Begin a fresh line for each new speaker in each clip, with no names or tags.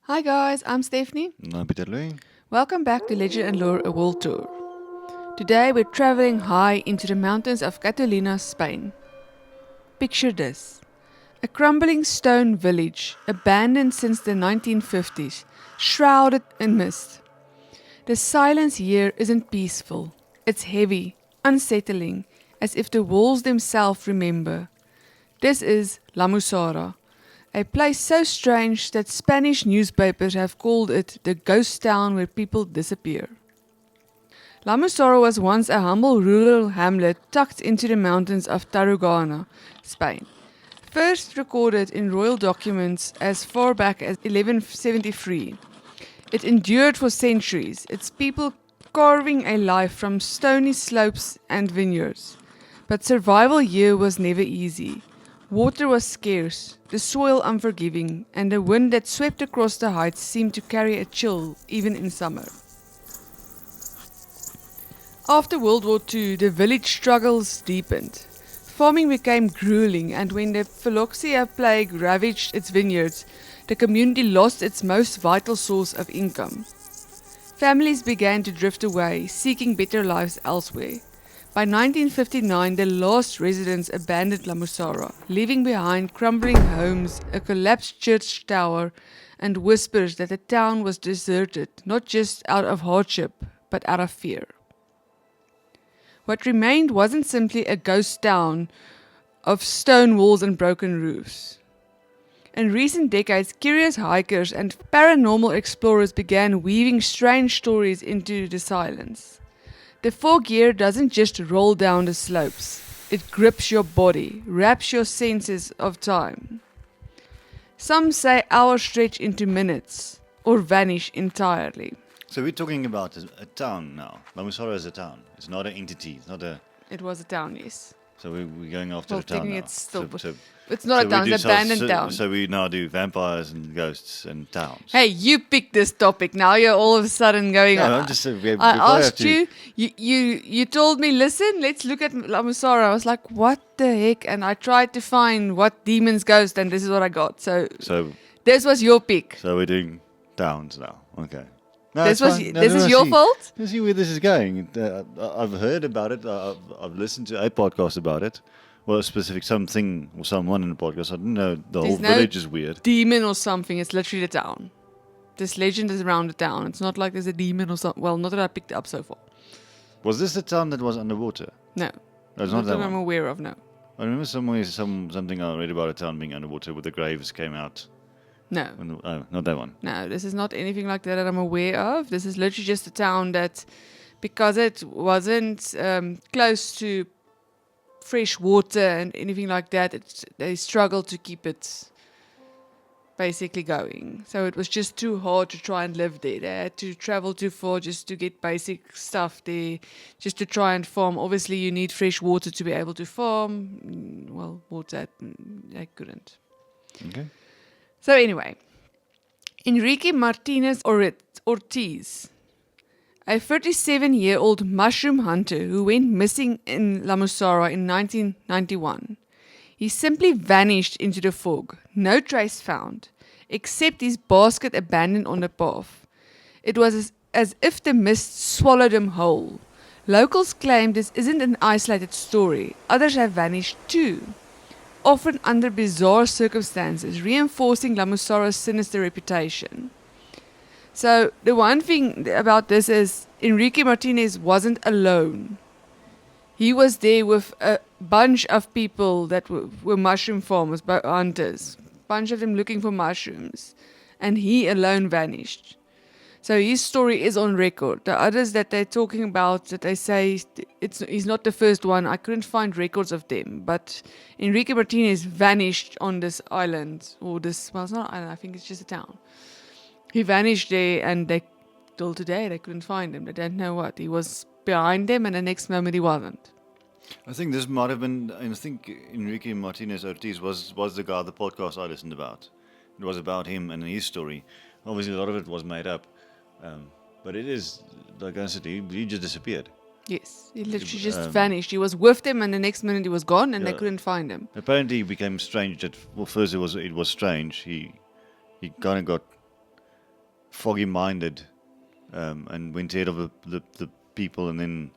Hi guys, I'm Stephanie.
I'm Pieter-Louis.
Welcome back to Legend and Lore, a world tour. Today we're traveling high into the mountains of Catalonian, Spain. Picture this. A crumbling stone village, abandoned since the 1950s, shrouded in mist. The silence here isn't peaceful. It's heavy, unsettling, as if the walls themselves remember. This is La Mussara, a place so strange that Spanish newspapers have called it the ghost town where people disappear. La Mussara was once a humble rural hamlet tucked into the mountains of Tarragona, Spain. First recorded in royal documents as far back as 1173. It endured for centuries, its people carving a life from stony slopes and vineyards. But survival here was never easy. Water was scarce, the soil unforgiving, and the wind that swept across the heights seemed to carry a chill even in summer. After World War II, the village struggles deepened. Farming became grueling, and when the phylloxera plague ravaged its vineyards, the community lost its most vital source of income. Families began to drift away, seeking better lives elsewhere. By 1959, the last residents abandoned La Mussara, leaving behind crumbling homes, a collapsed church tower, and whispers that the town was deserted, not just out of hardship, but out of fear. What remained wasn't simply a ghost town of stone walls and broken roofs. In recent decades, curious hikers and paranormal explorers began weaving strange stories into the silence. The fog here doesn't just roll down the slopes. It grips your body, wraps your senses of time. Some say hours stretch into minutes, or vanish entirely.
So we're talking about a town now. La Mussara is a town. It's not an entity. It's not a.
It was a town, yes.
So we're going after
Well,
the town
technically
now.
it's still...
So
it's not a town,
we
it's
do
an abandoned town.
So we now do vampires and ghosts and towns.
Hey, you picked this topic. Now you're all of a sudden going...
No, I'm just.
I asked you told me, listen, let's look at La Mussara. I was like, what the heck? And I tried to find what demons ghost, and this is what I got. So this was your pick.
So we're doing towns now. Okay. No,
this
it's
is your fault?
Let's see where this is going. I've heard about it. I've listened to a podcast about it. Well, a specific something or someone in the podcast. I didn't know the whole village is weird.
Demon or something. It's literally the town. This legend is around the town. It's not like there's a demon or something. Well, not that I picked it up so far.
Was this the town that was underwater?
No.
That's not that
one I'm aware of, no.
I remember something I read about a town being underwater where the graves came out.
No.
Oh, not that one.
No, this is not anything like that I'm aware of. This is literally just a town that, because it wasn't close to fresh water and anything like that, they struggled to keep it basically going. So it was just too hard to try and live there. They had to travel too far just to get basic stuff there, just to try and farm. Obviously, you need fresh water to be able to farm. Well, water, they couldn't.
Okay.
So anyway, Enrique Martinez Ortiz, a 37-year-old mushroom hunter who went missing in La Mussara in 1991. He simply vanished into the fog, no trace found, except his basket abandoned on the path. It was as if the mist swallowed him whole. Locals claim this isn't an isolated story. Others have vanished too, often under bizarre circumstances, reinforcing La Mussara's sinister reputation. So the one thing about this is Enrique Martinez wasn't alone. He was there with a bunch of people that were mushroom farmers, hunters, bunch of them looking for mushrooms, and he alone vanished. So his story is on record. The others that they're talking about, that they say he's not the first one, I couldn't find records of them. But Enrique Martinez vanished on this island, well, it's not an island, I think it's just a town. He vanished there, and till today they couldn't find him. They don't know what. He was behind them, and the next moment he wasn't.
I think this might have been. I think Enrique Martinez Ortiz was the guy, the podcast I listened about. It was about him and his story. Obviously, a lot of it was made up, but it is, like I said, he just disappeared.
Yes, he literally just vanished. He was with them, and the next minute he was gone, and they couldn't find him.
Apparently, he became strange. First it was strange. He kind of got foggy-minded and went ahead of the people. And then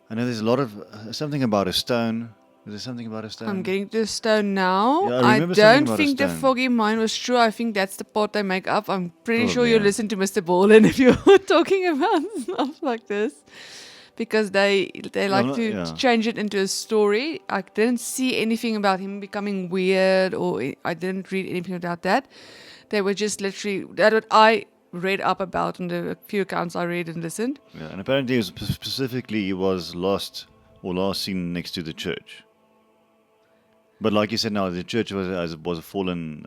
I know there's a lot of something about a stone. Is there something about a stone?
I'm getting to the stone now.
Yeah, I
I
remember something
don't
about a
think the
stone.
foggy mind was true. I think that's the part they make up. I'm pretty sure
Probably,
you
yeah.
listen to Mr. Ballin if you're talking about stuff like this. Because they like
not-
to
yeah.
change it into a story. I didn't see anything about him becoming weird, or I didn't read anything about that. They were just literally, that's what I read up about on the few accounts I read and listened.
Yeah, and apparently, specifically, he was last seen next to the church. But like you said, now the church was a fallen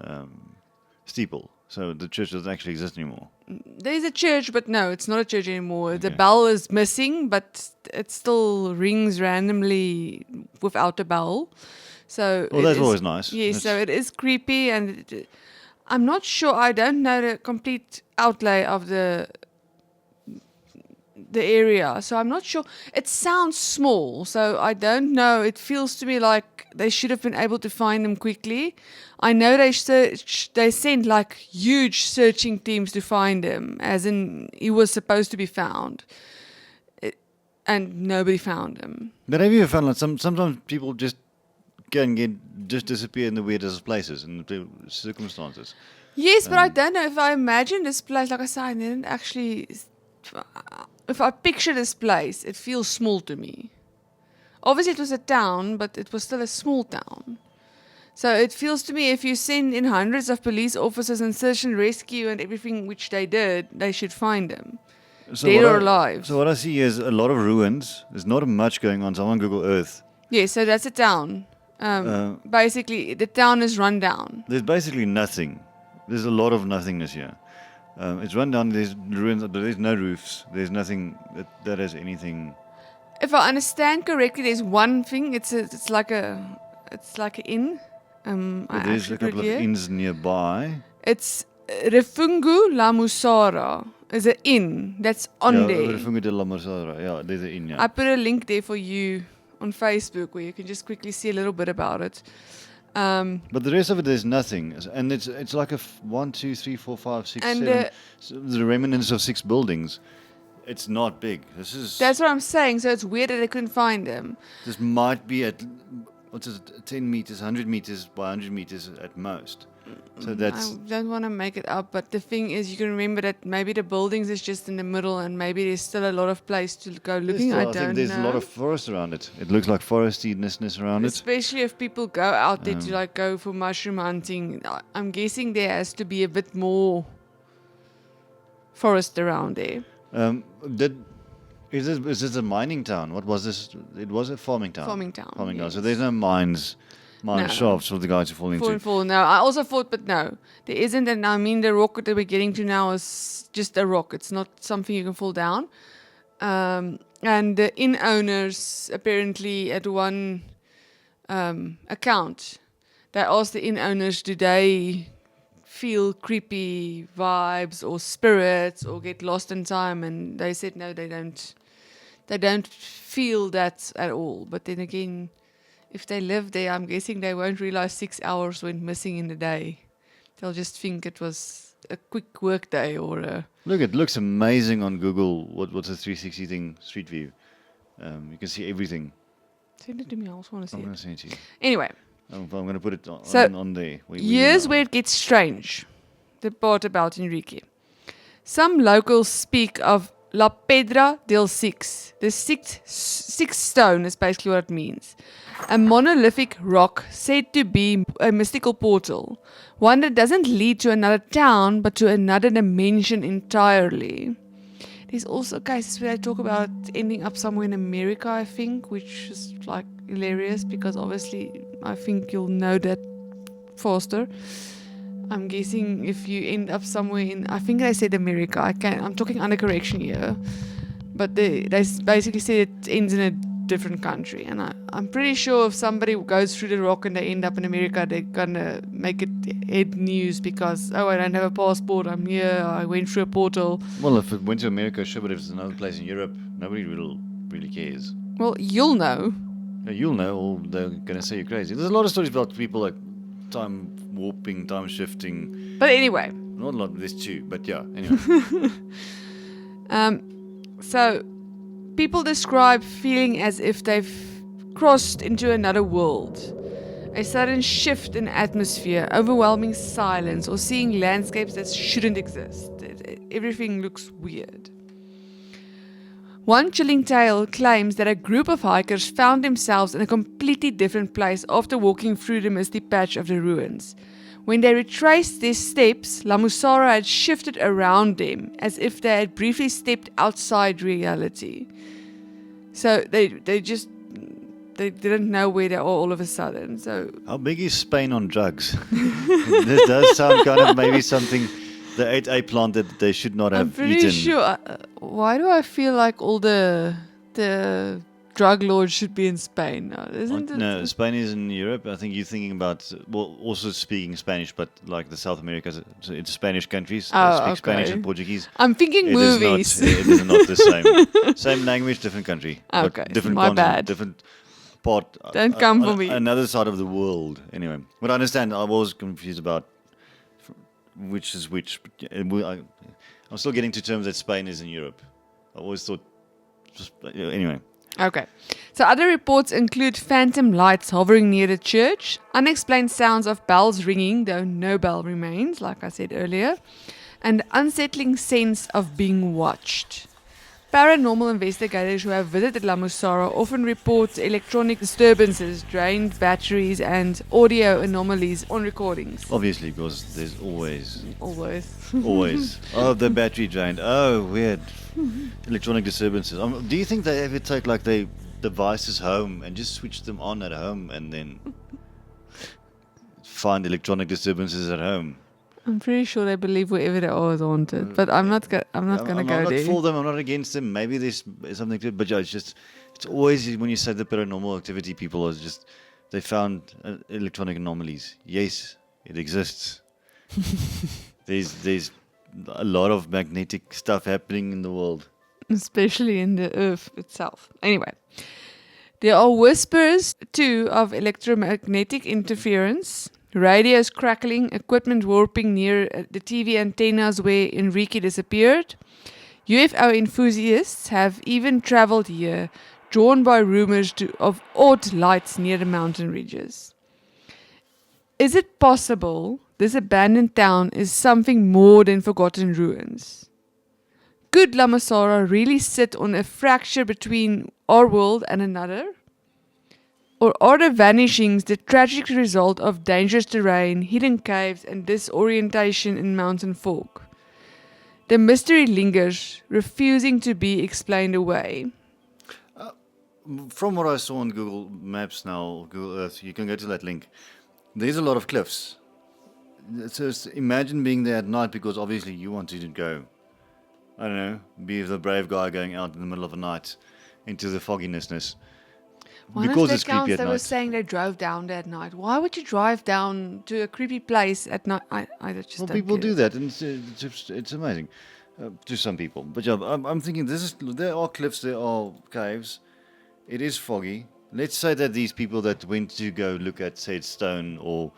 steeple, so the church doesn't actually exist anymore.
There's a church, but no, it's not a church anymore. The
Okay.
bell is missing, but it still rings randomly without a bell. So
Well,
it
that's
is-
always nice.
Yes, so
That's-
it is creepy, and I'm not sure. I don't know the complete outlay of the area, so I'm not sure. It sounds small, so I don't know. It feels to me like they should have been able to find him quickly. I know they sent like huge searching teams to find him, as in he was supposed to be found, and nobody found him.
But have you ever found like sometimes people just just disappear in the weirdest places and the circumstances?
Yes, but I don't know if I imagine this place. Like I said, I didn't actually. If I picture this place, it feels small to me. Obviously, it was a town, but it was still a small town. So it feels to me if you send in hundreds of police officers and search and rescue and everything which they did, they should find them. Dead
what
or
I-
alive.
So what I see is a lot of ruins. There's not much going on. So I'm on Google Earth.
Yeah, so that's a town. Basically, the town is run down.
There's basically nothing. There's a lot of nothingness here. It's run down. There's ruins, but there's no roofs. There's nothing that has anything.
If I understand correctly, there's one thing. It's like an inn. I
There's
actually
a couple
put
of
here.
inns nearby.
It's Refungu La Mussara is an inn that's on there.
Refungo de la Mussara. Yeah, there's an inn. Yeah.
I put a link there for you on Facebook where you can just quickly see a little bit about it.
But the rest of it, there's nothing, and it's like a 1, 2, 3, 4, 5, 6,
And,
7. The remnants of 6 buildings. It's not big.
That's what I'm saying. So it's weird that they couldn't find them.
This might be at 10 meters, 100 meters by 100 meters at most. So that's
I don't want to make it up, but the thing is, you can remember that maybe the buildings is just in the middle, and maybe there's still a lot of place to go looking. I
think
don't
there's
know.
a lot of forest around it. It looks like forestiness around it.
Especially if people go out there to like go for mushroom hunting. I'm guessing there has to be a bit more forest around there.
Is this a mining town? What was this? It was a farming town.
Farming town,
Farming town. So
yes.
there's no mine
No.
shafts for the guys to fall into.
Fall. No, I also thought, but no, there isn't. And I mean, the rock that we're getting to now is just a rock. It's not something you can fall down. And the inn owners, apparently, at one account, they asked the inn owners, do they feel creepy vibes or spirits or get lost in time? And they said no, they don't. They don't feel that at all. But then again, if they live there, I'm guessing they won't realize 6 hours went missing in the day. They'll just think it was a quick work day or a...
Look, it looks amazing on Google. What's a 360 thing? Street view. You can see everything.
Send it to me, I also want to see
I'm going
it.
to send it to you.
Anyway,
I'm going to put it on,
So,
on there.
here's where it gets strange. The part about Enrique. Some locals speak of La Piedra del Six. The sixth stone is basically what it means. A monolithic rock said to be a mystical portal. One that doesn't lead to another town, but to another dimension entirely. There's also cases where they talk about ending up somewhere in America, I think, which is like hilarious because obviously I think you'll know that faster. I'm guessing if you end up somewhere in, I think they said America. I'm talking under correction here, but they basically said it ends in a different country, and I'm pretty sure if somebody goes through the rock and they end up in America, they're gonna make it head news because I don't have a passport. I'm here. I went through a portal.
Well, if it went to America, sure, but if it's another place in Europe, nobody really cares.
Well, you'll know.
You'll know, or they're going to say you're crazy. There's a lot of stories about people like time warping, time shifting.
But anyway,
Not a lot, there's 2, but yeah, anyway.
So, people describe feeling as if they've crossed into another world. A sudden shift in atmosphere, overwhelming silence, or seeing landscapes that shouldn't exist. Everything looks weird. One chilling tale claims that a group of hikers found themselves in a completely different place after walking through the misty patch of the ruins. When they retraced their steps, Mussara had shifted around them, as if they had briefly stepped outside reality. So they didn't know where they are all of a sudden. So
how big is Spain on drugs? This does sound kind of maybe something. They ate a plant that they should not have eaten.
I'm pretty sure. Why do I feel like all the drug lords should be in Spain now? Isn't it?
No, Spain is in Europe. I think you're thinking about, well, also speaking Spanish, but like the South America, so it's Spanish countries that speak Spanish and Portuguese.
I'm thinking movies.
It is not the same. Same language, different country.
Okay,
different
my
continent,
bad.
Different part.
Don't come for me.
Another side of the world. Anyway, but I understand. I was confused about which is which. I'm still getting to terms that Spain is in Europe. I always thought. Anyway.
Okay. So other reports include phantom lights hovering near the church, unexplained sounds of bells ringing, though no bell remains, like I said earlier, and unsettling sense of being watched. Paranormal investigators who have visited Mussara often report electronic disturbances, drained batteries, and audio anomalies on recordings.
Obviously, because there's always.
Always.
Oh, the battery drained. Oh, weird. Electronic disturbances. Do you think they ever take like the devices home and just switch them on at home and then find electronic disturbances at home?
I'm pretty sure they believe wherever they are is haunted, but I'm not going to go there.
I'm not for them. I'm not against them. Maybe there's something to it, but yeah, it's always when you say the paranormal activity, people are just they found electronic anomalies. Yes, it exists. There's a lot of magnetic stuff happening in the world,
especially in the earth itself. Anyway, there are whispers too of electromagnetic interference. Radios crackling, equipment warping near the TV antennas where Enrique disappeared. UFO enthusiasts have even traveled here, drawn by rumors of odd lights near the mountain ridges. Is it possible this abandoned town is something more than forgotten ruins? Could Mussara really sit on a fracture between our world and another? Or are the vanishings the tragic result of dangerous terrain, hidden caves, and disorientation in mountain folk? The mystery lingers, refusing to be explained away.
From what I saw on Google Maps now, Google Earth, you can go to that link. There's a lot of cliffs. So imagine being there at night because obviously you wanted to go, I don't know, be the brave guy going out in the middle of the night into the fogginessness.
One
because
of
it's
the accounts
creepy at
they
night.
were saying they drove down there at night. Why would you drive down to a creepy place at night? I just
well,
don't
people
get
do
it.
that, and it's amazing to some people. But yeah, I'm thinking there are cliffs, there are caves. It is foggy. Let's say that these people that went to go look at said stone or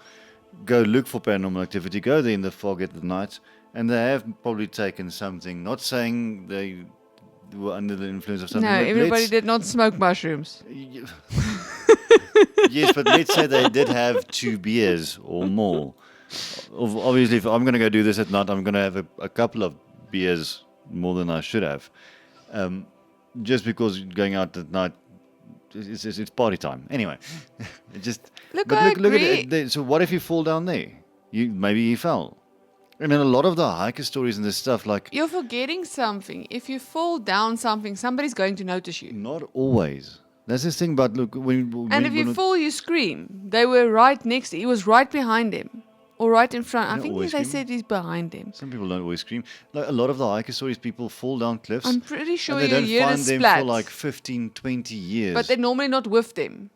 go look for paranormal activity go there in the fog at the night, and they have probably taken something. Not saying they were under the influence of something.
No,
but
everybody did not smoke mushrooms.
Yes, but let's say they did have 2 beers or more. Obviously, if I'm going to go do this at night, I'm going to have a couple of beers more than I should have. Just because going out at night, it's party time. Anyway,
Look at
it. So what if you fall down there? Maybe you fell. And then a lot of the hiker stories and this stuff, like...
You're forgetting something. If you fall down something, somebody's going to notice you.
Not always. That's the thing, but look...
And if you fall, you scream. They were right next to... He was right behind him. Or right in front. I think they said he's behind him.
Some people don't always scream. Like a lot of the hiker stories, people fall down cliffs.
I'm pretty sure
and
you
they
hear
don't
the
find them
splat.
for like 15, 20 years.
But they're normally not with them.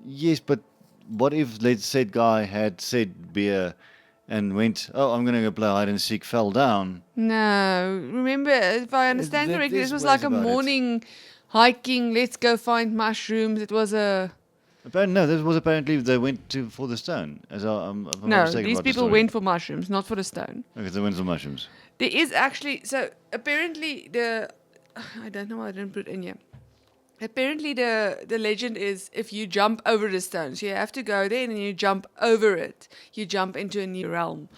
Yes, but what if, let's say, guy had said beer and went, I'm going to go play hide and seek, fell down.
No. Remember, if I understand correctly, this was like a morning hiking, let's go find mushrooms. It was a
Apparently, no. This was apparently they went for the stone. If I'm not
No,
mistaken
these
about the
people
story.
went for mushrooms, not for the stone.
Okay, they went for mushrooms.
There is actually, so apparently I don't know why I didn't put it in here. Apparently the legend is if you jump over the stone, so you have to go there and then you jump over it, you jump into a new realm.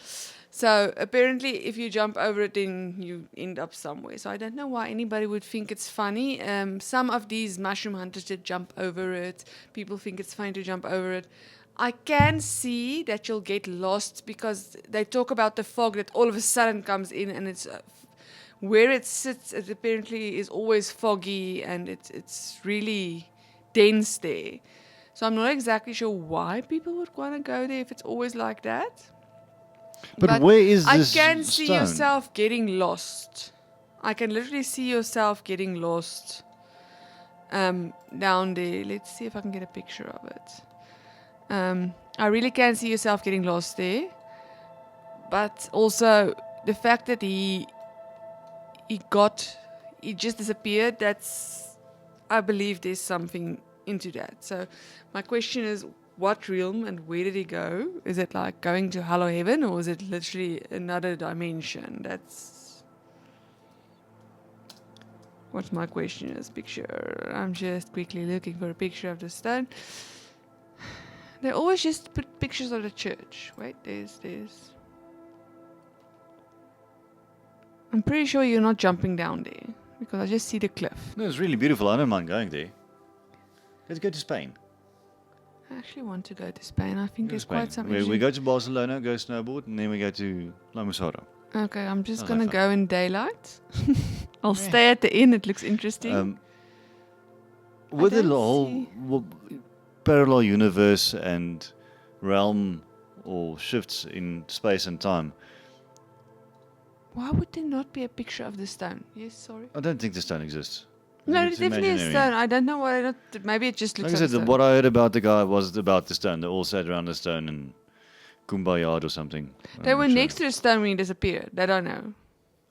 So apparently if you jump over it, then you end up somewhere. So I don't know why anybody would think it's funny. Some of these mushroom hunters did jump over it. People think it's funny to jump over it. I can see that you'll get lost because they talk about the fog that all of a sudden comes in and it's where it sits. It apparently is always foggy and it's really dense there. So I'm not exactly sure why people would want to go there if it's always like that.
But where is this
I can see
stone?
yourself getting lost. I can literally see yourself getting lost down there. Let's see if I can get a picture of it. I really can see yourself getting lost there. But also the fact that he just disappeared, I believe there's something into that. So my question is, what realm and where did he go? Is it like going to Hello Heaven or is it literally another dimension? That's what my question is. Picture. I'm just quickly looking for a picture of the stone. They always just put pictures of the church. Wait, there's. I'm pretty sure you're not jumping down there because I just see the cliff.
No, it's really beautiful. I don't mind going there. Let's go to Spain.
I actually want to go to Spain. I think
Go to
there's
Spain.
quite some.
We go to Barcelona, go snowboard, and then we go to La Mussara.
Okay, I'm just
Sounds
gonna
like
go in daylight. I'll stay at the inn. It looks interesting.
With the
don't
whole parallel universe and realm or shifts in space and time,
Why would there not be a picture of the stone? Yes, sorry.
I don't think the stone exists. I
No,
think
there's
it's
definitely a
imaginary.
stone. I don't know why not. Maybe it just looks
Like I
like
said,
a stone.
what I heard about the guy was about the stone. They all sat around the stone and kumbaya or something.
They
I'm
were
not sure.
next to the stone when he disappeared. They don't know.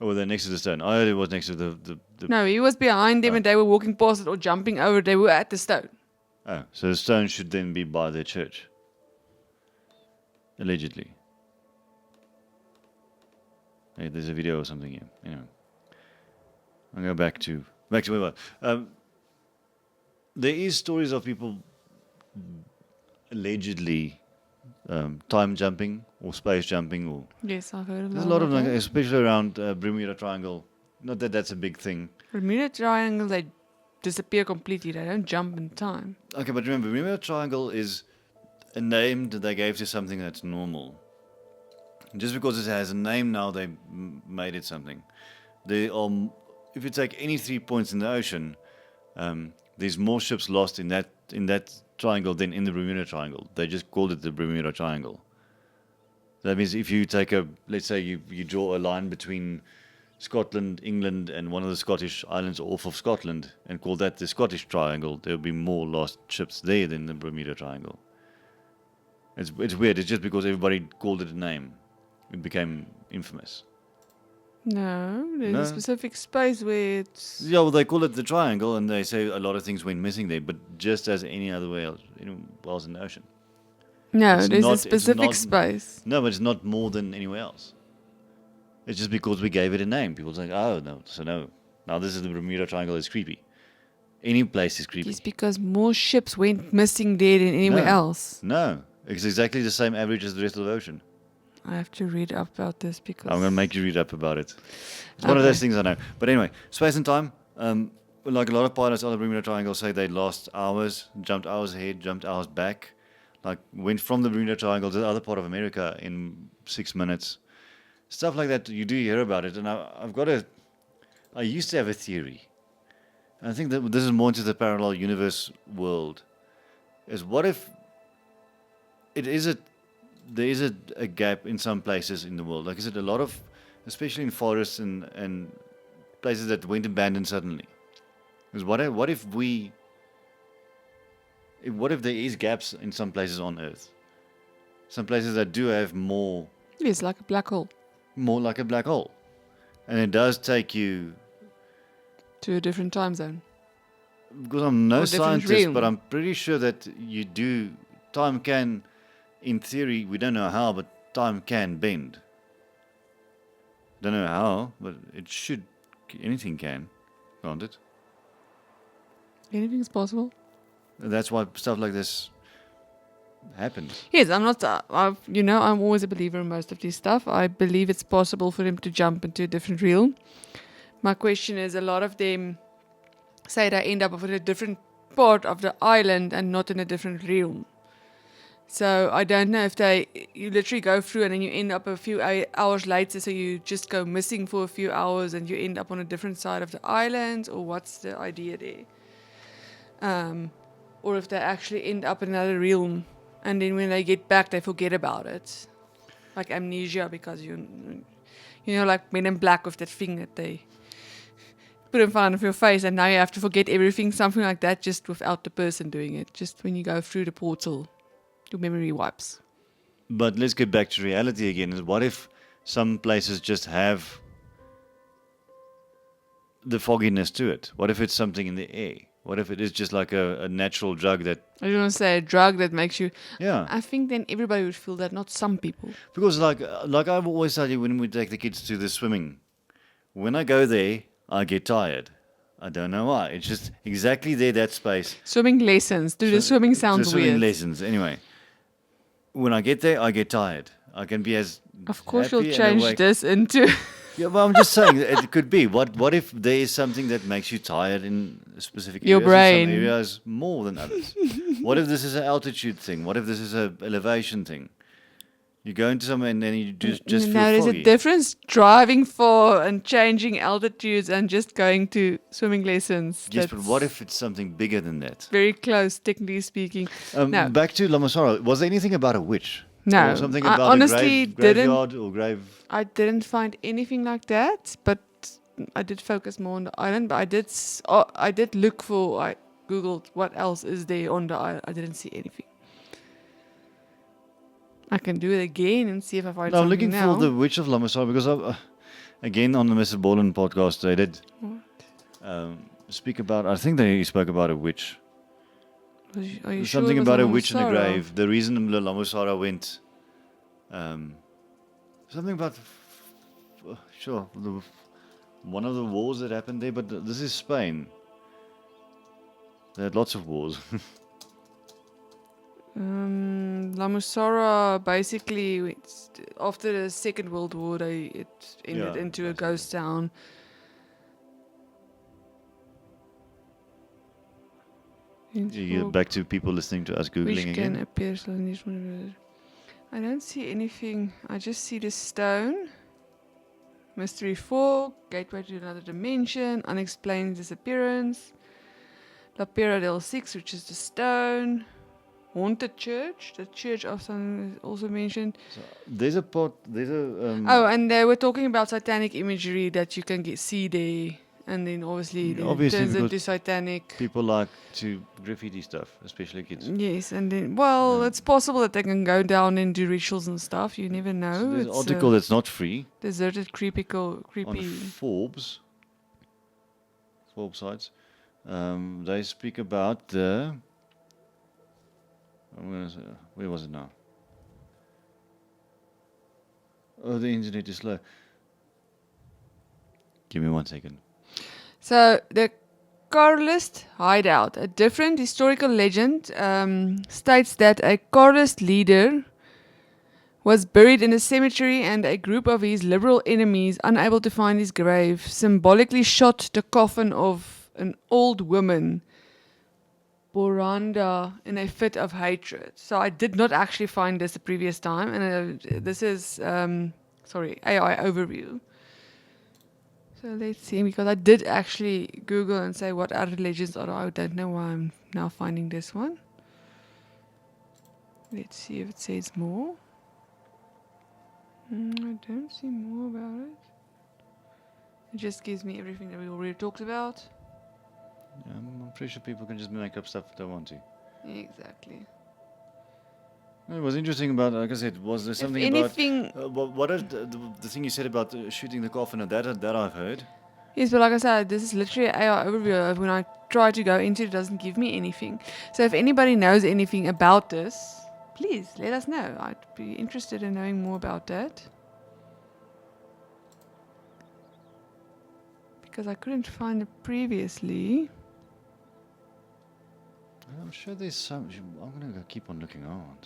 Oh, they're next to the stone. I heard it was next to the
No, he was behind them
Oh.
and they were walking past it or jumping over. They were at the stone.
Oh, so the stone should then be by their church. Allegedly. Hey, there's a video or something here. Anyway. I'll go back to where we were. There is stories of people allegedly time jumping or space jumping or
Yes, I've heard of that.
there's a lot of them, especially around Bermuda Triangle. Not that that's a big thing.
Bermuda Triangle, they disappear completely. They don't jump in time.
Okay, but remember, Bermuda Triangle is a name that they gave to something that's normal. Just because it has a name now, they made it something. They if you take any 3 points in the ocean, there's more ships lost in that triangle than in the Bermuda Triangle. They just called it the Bermuda Triangle. That means if you take let's say you draw a line between Scotland, England, and one of the Scottish islands off of Scotland and call that the Scottish Triangle, there will be more lost ships there than the Bermuda Triangle. It's weird. It's just because everybody called it a name. It became infamous.
No, there's
No.
a specific space where it's.
Yeah, well, they call it the triangle, and they say a lot of things went missing there, but just as any other way else, else in the ocean.
No,
It's
there's a
not- it's
specific
not-
space.
No, but it's not more than anywhere else. It's just because we gave it a name. People say, oh, no, so no. Now this is the Bermuda Triangle, it's creepy. Any place is creepy.
It's because more ships went missing there than anywhere
No.
else.
No, it's exactly the same average as the rest of the ocean.
I have to read up about this because.
I'm going to make you read up about it. It's one of
Okay.
those things I know. But anyway, space and time. Like a lot of pilots on the Bermuda Triangle say they lost hours, jumped hours ahead, jumped hours back. Like went from the Bermuda Triangle to the other part of America in 6 minutes. Stuff like that, you do hear about it. And I used to have a theory. And I think that this is more into the parallel universe world. Is what if there is a gap in some places in the world. Like I said, a lot of, especially in forests and places that went abandoned suddenly. Because what if there is gaps in some places on Earth? Some places that do have more
It's like a black hole
like a black hole. And it does take you,
to a different time zone.
because I'm no
Or different
scientist, but
realm.
I'm pretty sure that you do. Time can, in theory, we don't know how, but time can bend. Don't know how, but it should. Anything can, can't it?
Anything's possible.
That's why stuff like this happens.
Yes, I'm not. I'm always a believer in most of this stuff. I believe it's possible for him to jump into a different realm. My question is, a lot of them say they end up in a different part of the island and not in a different realm. So I don't know if you literally go through and then you end up a few hours later, so you just go missing for a few hours and you end up on a different side of the island, or what's the idea there? Or if they actually end up in another realm and then when they get back they forget about it. Like amnesia, because like Men in Black with that thing that they put in front of your face and now you have to forget everything, something like that, just without the person doing it. Just when you go through the portal, your memory wipes.
But let's get back to reality again. What if some places just have the fogginess to it? What if it's something in the air? What if it is just like a natural drug that...
I don't want to say a drug that makes you...
Yeah.
I think then everybody would feel that, not some people.
Because like I've always told you, when we take the kids to the swimming, when I go there, I get tired. I don't know why. It's just exactly there, that space.
Swimming lessons. The swimming sounds
swimming
weird.
lessons. Anyway, when I get there, I get tired. I can be as
Of course
happy
you'll
and
change
awake.
this into...
Yeah, but I'm just saying it could be. What if there is something that makes you tired in specific
Your
areas?
brain.
In some areas more than others. What if this is an altitude thing? What if this is an elevation thing? You go into somewhere and then you just feel
there's
foggy.
a difference driving for and changing altitudes and just going to swimming lessons.
Yes, but
That's
what if it's something bigger than that?
very close, technically speaking. No.
Back to La Mussara. Was there anything about a witch?
No,
Or something
I
about
honestly
a
didn't.
graveyard or grave?
I didn't find anything like that, but I did focus more on the island. But I did look for. I googled what else is there on the island. I didn't see anything. I can do it again and see if I find
No, I'm
something
looking
now.
for the Witch of La Mussara because again on the Mr. Borland podcast they did speak about. I think they spoke about a witch.
Are you sure
Something
it was
about
on
a witch in the
Mussara?
grave. The reason La Mussara went. Something about. Sure, one of the wars that happened there, but this is Spain. They had lots of wars.
La Mussara basically after the Second World War, it ended into a ghost town.
You get back to people listening to us googling
Which can
again.
appear. I don't see anything. I just see the stone. Mystery 4, gateway to another dimension, unexplained disappearance. La Piedra del 6, which is the stone. Haunted church, the church of something is also mentioned.
So there's a pot. There's a.
Oh, and they were talking about satanic imagery that you can see there. And then obviously it turns
because
into satanic.
people like to graffiti stuff, especially kids.
Yes, and then, it's possible that they can go down and do rituals and stuff. You never know.
So there's an
It's
article that's not free
deserted, creepy.
on Forbes sites. They speak about the. I'm gonna say, where was it now? Oh, the internet is slow. Give me 1 second.
So the Carlist hideout, a different historical legend, states that a Carlist leader was buried in a cemetery and a group of his liberal enemies, unable to find his grave, symbolically shot the coffin of an old woman, Boranda, in a fit of hatred. So I did not actually find this the previous time, and this is, AI overview. So let's see, because I did actually Google and say what other legends are. I don't know why I'm now finding this one. Let's see if it says more. I don't see more about it. It just gives me everything that we already talked about.
I'm pretty sure people can just make up stuff if they want to.
Exactly.
It was interesting about, like I said, was there something
If anything,
about what is the thing you said about shooting the coffin? That I've heard.
yes, but like I said, this is literally an AI overview of when I try to go into it doesn't give me anything. So if anybody knows anything about this, please let us know. I'd be interested in knowing more about that. Because I couldn't find it previously.
I'm sure there's some. I'm going to keep on looking on.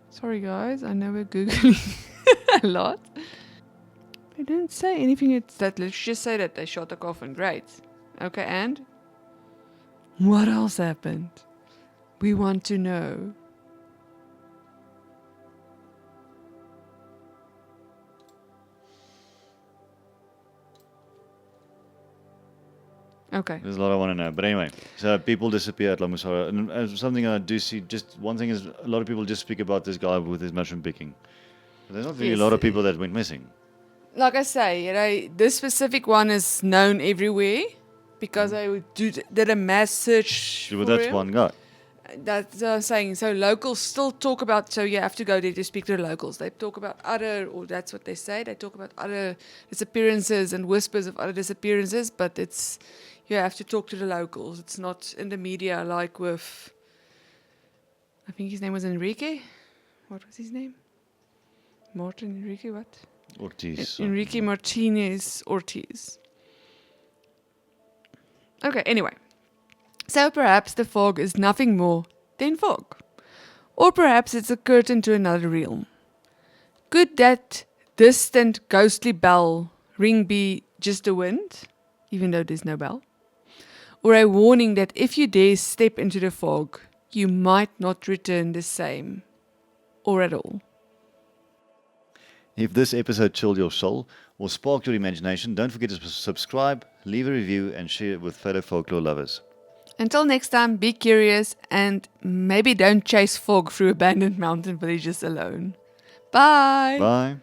Sorry guys, I know we're Googling a lot. They don't say anything. It's that. Let's just say that they shot a coffin. Great. Okay, and? What else happened? We want to know. Okay.
There's a lot I want to know. But anyway, so people disappear at La Mussara. And something I do see, just one thing is a lot of people just speak about this guy with his mushroom picking. But there's not really a lot of people that went missing.
Like I say, this specific one is known everywhere because I did a mass search
Well,
for
that's
him.
one guy.
That's what I'm saying. So locals still talk about, so you have to go there to speak to the locals. They talk about or that's what they say, they talk about other disappearances and whispers of other disappearances, but you have to talk to the locals. It's not in the media like with, I think his name was Enrique. What was his name? Martin Enrique, what?
Ortiz.
Enrique Martinez Ortiz. Okay, anyway. So perhaps the fog is nothing more than fog. Or perhaps it's a curtain to another realm. Could that distant ghostly bell ring be just the wind, even though there's no bell? Or a warning that if you dare step into the fog, you might not return the same, or at all.
If this episode chilled your soul or sparked your imagination, don't forget to subscribe, leave a review, and share it with fellow folklore lovers.
Until next time, be curious and maybe don't chase fog through abandoned mountain villages alone. Bye!
Bye.